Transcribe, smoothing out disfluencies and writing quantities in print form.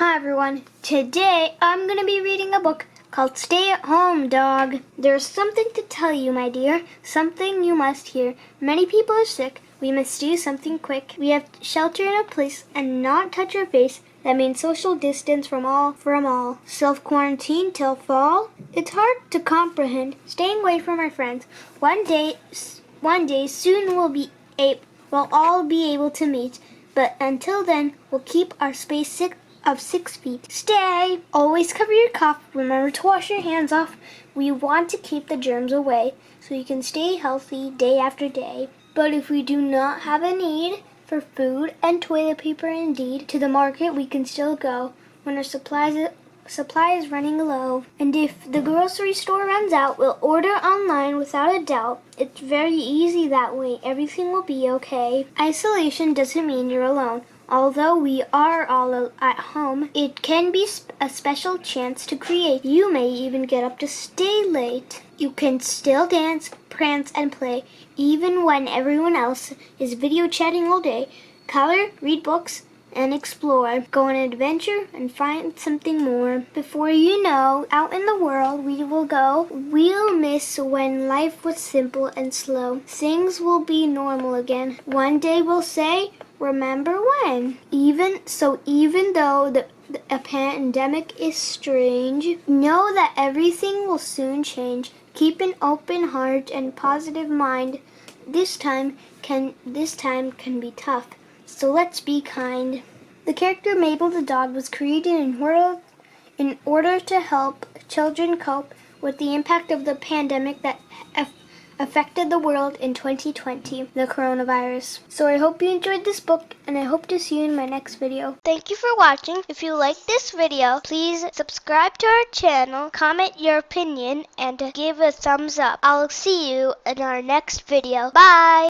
Hi everyone. Today I'm going to be reading a book called Stay at Home, Dog. There's something to tell you, my dear. Something you must hear. Many people are sick. We must do something quick. We have to shelter in a place and not touch our face. That means social distance from all. Self-quarantine till fall. It's hard to comprehend. Staying away from our friends. One day soon we'll all be able to meet. But until then, we'll keep our space of 6 feet. Stay! Always cover your cough. Remember to wash your hands off. We want to keep the germs away so you can stay healthy day after day. But if we do not have a need for food and toilet paper, indeed, to the market we can still go when our supply is running low. And if the grocery store runs out, we'll order online without a doubt. It's very easy that way. Everything will be okay. Isolation doesn't mean you're alone. Although we are all at home, it can be a special chance to create. You may even get up to stay late. You can still dance, prance, and play, even when everyone else is video chatting all day. Color, read books, and explore. Go on an adventure and find something more. Before you know, out in the world we will go. We'll miss when life was simple and slow. Things will be normal again. One day we'll say, remember when? Even though a pandemic is strange, know that everything will soon change. Keep an open heart and positive mind. This time can be tough. So let's be kind. The character Mabel the dog was created in order to help children cope with the impact of the pandemic that affected the world in 2020, the coronavirus. So I hope you enjoyed this book, and I hope to see you in my next video. Thank you for watching. If you like this video, please subscribe to our channel, comment your opinion, and give a thumbs up. I'll see you in our next video. Bye!